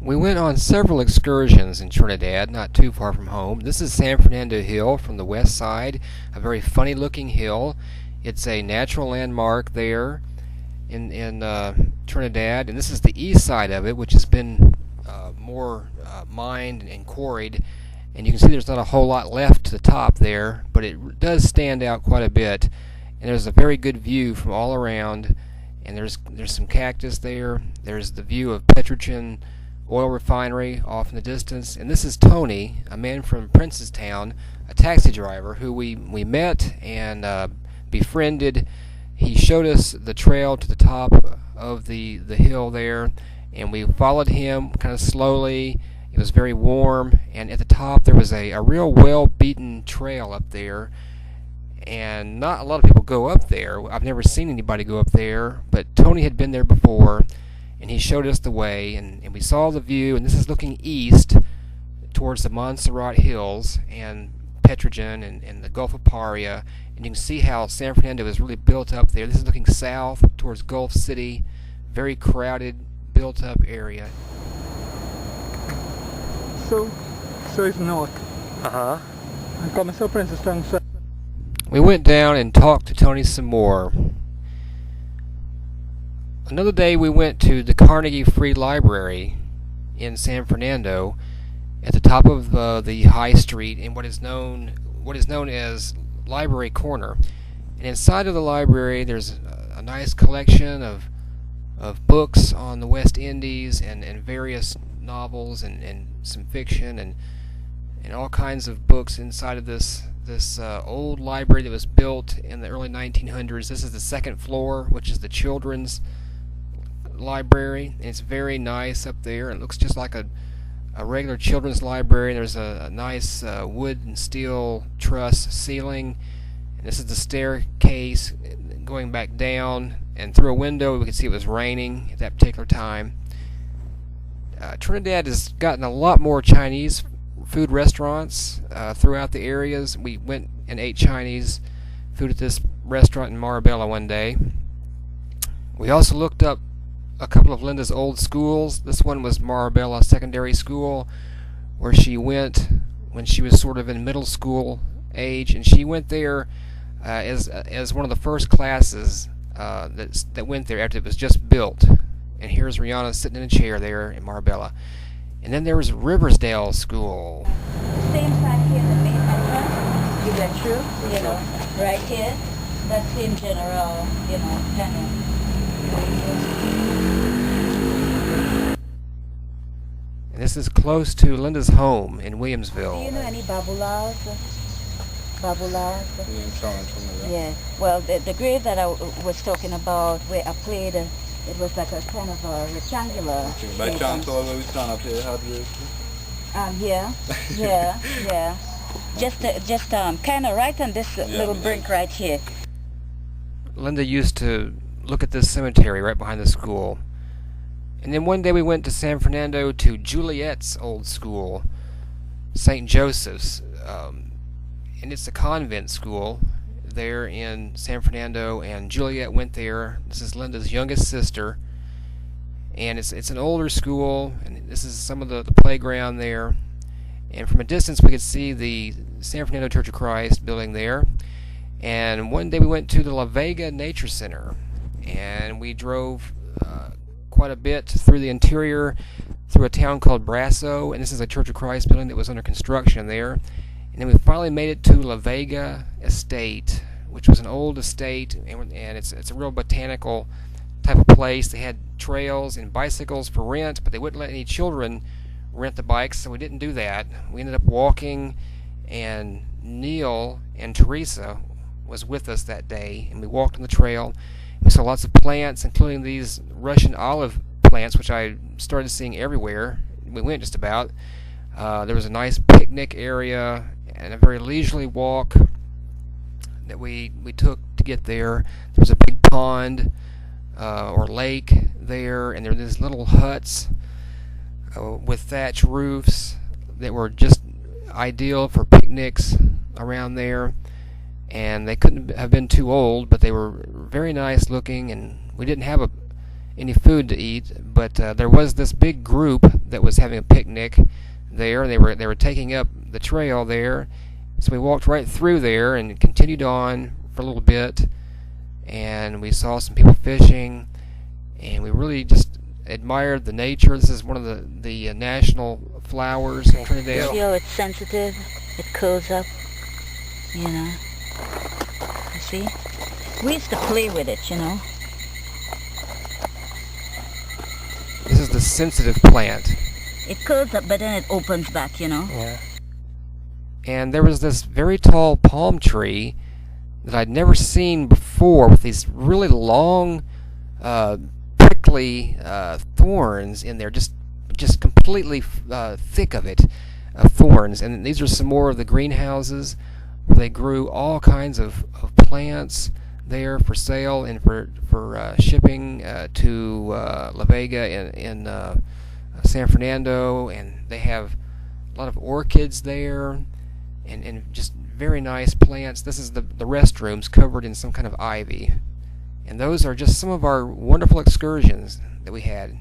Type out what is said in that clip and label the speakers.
Speaker 1: We went on several excursions in Trinidad, not too far from home. This is San Fernando Hill from the west side, a very funny looking hill. It's a natural landmark there in Trinidad, and this is the east side of it, which has been more mined and quarried. And you can see there's not a whole lot left to the top there, but it does stand out quite a bit. And there's a very good view from all around. And there's some cactus there. There's the view of Petrogen oil refinery off in the distance. And this is Tony, a man from Princestown, a taxi driver who we met and befriended. He showed us the trail to the top of the hill there, and we followed him kind of slowly. It was very warm, and at the top there was a real well-beaten trail up there, and not a lot of people go up there. I've never seen anybody go up there, but Tony had been there before, and he showed us the way, and we saw the view. And this is looking east towards the Montserrat Hills and Petrogen and the Gulf of Paria, and you can see how San Fernando is really built up there. This is looking south towards Gulf City, very crowded, built up area.
Speaker 2: So it's north. And coming to Princestown.
Speaker 1: We went down and talked to Tony some more. Another day we went to the Carnegie Free Library in San Fernando at the top of the High Street in what is known as Library Corner. And inside of the library there's a nice collection of books on the West Indies and various novels and some fiction and all kinds of books inside of this old library that was built in the early 1900s. This is the second floor, which is the children's library, and it's very nice up there. It looks just like a regular children's library. There's a nice wood and steel truss ceiling, and this is the staircase going back down, and through a window we could see it was raining at that particular time. Trinidad has gotten a lot more Chinese food restaurants throughout the areas. We went and ate Chinese food at this restaurant in Marbella one day. We also looked up a couple of Linda's old schools. This one was Marbella Secondary School, where she went when she was sort of in middle school age, and she went there as one of the first classes that went there after it was just built. And here's Rihanna sitting in a chair there in Marbella. And then there was Riversdale School.
Speaker 3: Same side here, the main entrance. You went through, right here. That same general, kind of.
Speaker 1: And this is close to Linda's home in Williamsville.
Speaker 3: Do you know any babulas? Yeah. Well, the grave that I was talking about, where I played, it was like a kind of a rectangular.
Speaker 2: By chance, where we stand up here, had this?
Speaker 3: Yeah. Just kind of right on this little brink right here.
Speaker 1: Linda used to look at this cemetery right behind the school. And then one day we went to San Fernando to Juliet's old school, St. Joseph's, and it's a convent school there in San Fernando, and Juliet went there. This is Linda's youngest sister, and it's an older school, and this is some of the playground there. And from a distance we could see the San Fernando Church of Christ building there. And one day we went to the La Vega Nature Center, and we drove quite a bit through the interior, through a town called Brasso, and this is a Church of Christ building that was under construction there. And then we finally made it to La Vega Estate, which was an old estate, and it's a real botanical type of place. They had trails and bicycles for rent, but they wouldn't let any children rent the bikes, so we didn't do that. We ended up walking, and Neil and Teresa was with us that day, and we walked on the trail. We saw lots of plants, including these Russian olive plants, which I started seeing everywhere. We went just about. There was a nice picnic area and a very leisurely walk that we took to get there. There was a big pond or lake there, and there were these little huts with thatch roofs that were just ideal for picnics around there. And they couldn't have been too old, but they were very nice looking, and we didn't have any food to eat, but there was this big group that was having a picnic there, and they were taking up the trail there. So we walked right through there and continued on for a little bit, and we saw some people fishing, and we really just admired the nature. This is one of the national flowers in Trinidad.
Speaker 3: See how it's sensitive? It curls up, you know. You see? We used to play with it, you know.
Speaker 1: This is the sensitive plant.
Speaker 3: It curls up, but then it opens back, you know.
Speaker 1: Yeah. And there was this very tall palm tree that I'd never seen before, with these really long, prickly thorns in there, just completely thick of it, thorns. And these are some more of the greenhouses where they grew all kinds of plants there for sale and for shipping to La Vega in San Fernando. And they have a lot of orchids there, and just very nice plants. This is the restrooms covered in some kind of ivy. And those are just some of our wonderful excursions that we had.